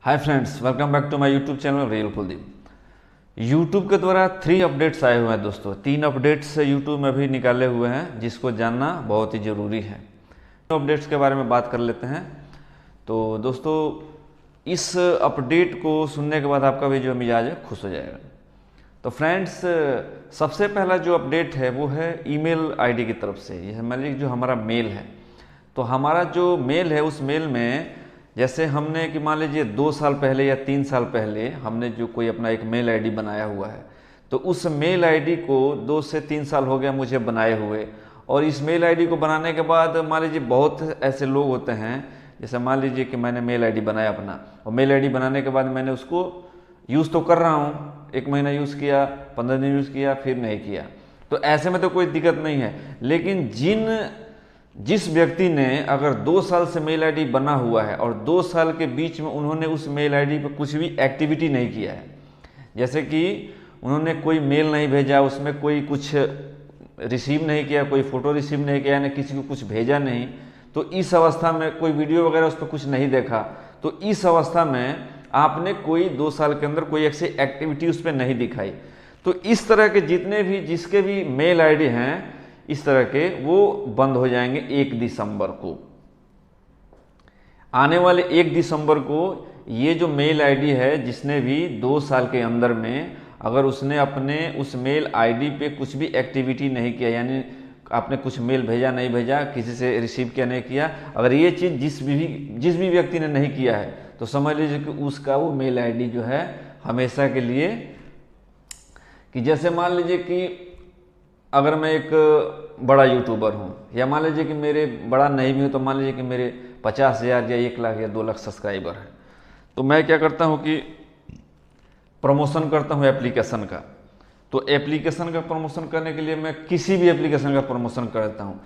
Hi friends, welcome back to my YouTube channel real Kuldeep. YouTube के द्वारा 3 updates आए हुए हैं दोस्तों। 3 अपडेट्स यूट्यूब में भी निकाले हुए हैं जिसको जानना बहुत ही ज़रूरी है। अपडेट्स के बारे में बात कर लेते हैं। तो दोस्तों, इस अपडेट को सुनने के बाद आपका भी जो मिजाज है खुश हो जाएगा। तो फ्रेंड्स, सबसे पहला जो अपडेट है वो है ईमेल आईडी की तरफ से। यह मान लीजिए जो हमारा मेल है, तो हमारा जो मेल है उस मेल में जैसे हमने कि मान लीजिए 2 साल पहले या 3 साल पहले हमने जो कोई अपना एक मेल आईडी बनाया हुआ है, तो उस मेल आईडी को 2 से 3 साल हो गया मुझे बनाए हुए। और इस मेल आईडी को बनाने के बाद मान लीजिए बहुत ऐसे लोग होते हैं, जैसे मान लीजिए कि मैंने मेल आईडी बनाया अपना, और मेल आईडी बनाने के बाद मैंने उसको यूज़ तो कर रहा हूँ, 1 महीना यूज़ किया, 15 दिन यूज़ किया, फिर नहीं किया, तो ऐसे में तो कोई दिक्कत नहीं है। लेकिन जिस व्यक्ति ने अगर 2 साल से मेल आईडी बना हुआ है और 2 साल के बीच में उन्होंने उस मेल आईडी पर कुछ भी एक्टिविटी नहीं किया है, जैसे कि उन्होंने कोई मेल नहीं भेजा, उसमें कोई कुछ रिसीव नहीं किया, कोई फ़ोटो रिसीव नहीं किया, यानी किसी को कुछ भेजा नहीं, तो इस अवस्था में कोई वीडियो वगैरह उस पर कुछ नहीं देखा, तो इस अवस्था में आपने कोई 2 साल के अंदर कोई ऐसी एक्टिविटी उस पर नहीं दिखाई। तो इस तरह के जितने भी जिसके भी मेल आईडी हैं इस तरह के, वो बंद हो जाएंगे 1 दिसंबर को। आने वाले 1 दिसंबर को ये जो मेल आईडी है, जिसने भी 2 साल के अंदर में अगर उसने अपने उस मेल आईडी पे कुछ भी एक्टिविटी नहीं किया, यानी आपने कुछ मेल भेजा नहीं भेजा, किसी से रिसीव किया नहीं किया, अगर ये चीज़ जिस भी व्यक्ति ने नहीं किया है, तो समझ लीजिए कि उसका वो मेल आईडी जो है हमेशा के लिए, कि जैसे मान लीजिए कि अगर मैं एक बड़ा यूट्यूबर हूँ, या मान लीजिए कि मेरे बड़ा नहीं भी हूँ, तो मान लीजिए कि मेरे 50,000 या 1 लाख या 2 लाख सब्सक्राइबर हैं, तो मैं क्या करता हूँ कि प्रमोशन करता हूँ एप्लीकेशन का। तो एप्लीकेशन का प्रमोशन करने के लिए मैं किसी भी एप्लीकेशन का प्रमोशन करता हूँ।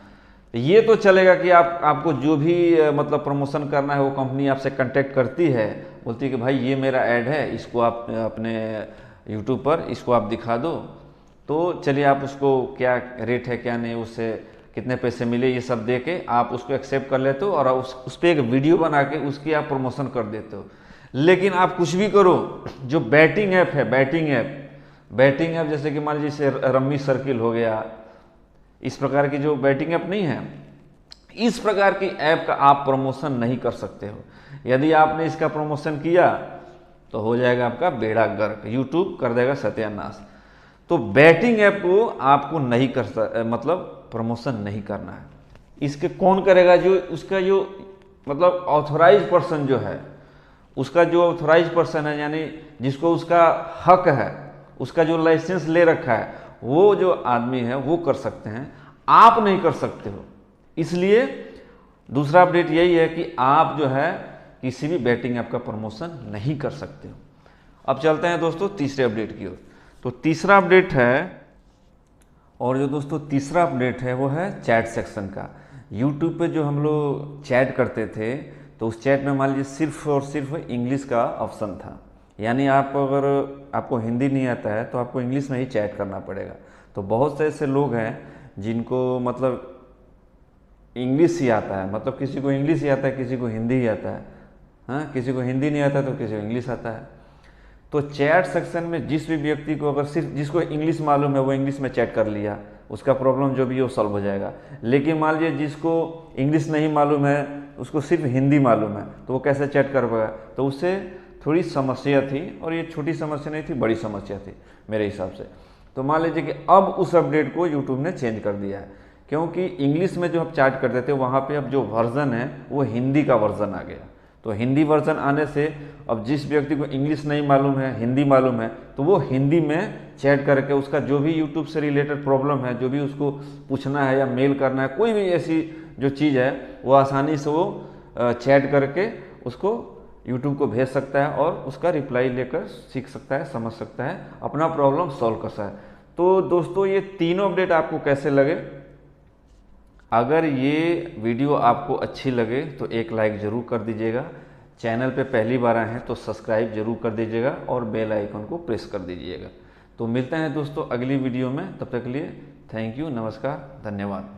ये तो चलेगा कि आपको जो भी मतलब प्रमोशन करना है, वो कंपनी आपसे कांटेक्ट करती है, बोलती है कि भाई ये मेरा ऐड है, इसको आप अपने यूट्यूब पर इसको आप दिखा दो, तो चलिए आप उसको क्या रेट है क्या नहीं, उससे कितने पैसे मिले, ये सब दे के आप उसको एक्सेप्ट कर लेते हो और उस पर एक वीडियो बना के उसकी आप प्रमोशन कर देते हो। लेकिन आप कुछ भी करो, जो बैटिंग ऐप है, बैटिंग ऐप जैसे कि मान लीजिए रम्मी सर्किल हो गया, इस प्रकार की जो बैटिंग ऐप नहीं है, इस प्रकार की ऐप का आप प्रमोशन नहीं कर सकते हो। यदि आपने इसका प्रमोशन किया तो हो जाएगा आपका बेड़ा गर्क, यूट्यूब कर देगा सत्यानाश। तो बैटिंग ऐप को आपको नहीं मतलब प्रमोशन नहीं करना है। इसके कौन करेगा? जो उसका जो मतलब ऑथोराइज पर्सन जो है, उसका जो ऑथोराइज पर्सन है, यानी जिसको उसका हक है, उसका जो लाइसेंस ले रखा है, वो जो आदमी है वो कर सकते हैं, आप नहीं कर सकते हो। इसलिए दूसरा अपडेट यही है कि आप जो है किसी भी बैटिंग ऐप का प्रमोशन नहीं कर सकते हो। अब चलते हैं दोस्तों तीसरे अपडेट की ओर। तो तीसरा अपडेट है, और जो दोस्तों तीसरा अपडेट है वो है चैट सेक्शन का। यूट्यूब पे जो हम लोग चैट करते थे, तो उस चैट में मान लीजिए सिर्फ और सिर्फ इंग्लिश का ऑप्शन था, यानी अगर आपको हिंदी नहीं आता है तो आपको इंग्लिश में ही चैट करना पड़ेगा। तो बहुत से ऐसे लोग हैं जिनको मतलब इंग्लिश ही आता है, मतलब किसी को इंग्लिश ही आता है, किसी को हिंदी ही आता है, हाँ, किसी को हिंदी नहीं आता तो किसी को इंग्लिश आता है। तो चैट सेक्शन में जिस भी व्यक्ति को अगर सिर्फ जिसको इंग्लिश मालूम है वो इंग्लिश में चैट कर लिया, उसका प्रॉब्लम जो भी है वो सॉल्व हो जाएगा। लेकिन मान लीजिए जिसको इंग्लिश नहीं मालूम है, उसको सिर्फ हिंदी मालूम है, तो वो कैसे चैट कर पाएगा? तो उससे थोड़ी समस्या थी, और ये छोटी समस्या नहीं थी, बड़ी समस्या थी मेरे हिसाब से। तो मान लीजिए कि अब उस अपडेट को यूट्यूब ने चेंज कर दिया है, क्योंकि इंग्लिश में जो हम चैट करते थे वहाँ पे अब जो वर्जन है वो हिंदी का वर्जन आ गया। तो हिंदी वर्जन आने से अब जिस व्यक्ति को इंग्लिश नहीं मालूम है, हिंदी मालूम है, तो वो हिंदी में चैट करके उसका जो भी यूट्यूब से रिलेटेड प्रॉब्लम है, जो भी उसको पूछना है या मेल करना है, कोई भी ऐसी जो चीज़ है, वो आसानी से वो चैट करके उसको यूट्यूब को भेज सकता है और उसका रिप्लाई लेकर सीख सकता है, समझ सकता है, अपना प्रॉब्लम सॉल्व कर सकता है। तो दोस्तों, ये तीनों अपडेट आपको कैसे लगे? अगर ये वीडियो आपको अच्छी लगे तो एक लाइक ज़रूर कर दीजिएगा, चैनल पे पहली बार आए हैं तो सब्सक्राइब जरूर कर दीजिएगा और बेल आइकन को प्रेस कर दीजिएगा। तो मिलते हैं दोस्तों अगली वीडियो में, तब तक के लिए थैंक यू, नमस्कार, धन्यवाद।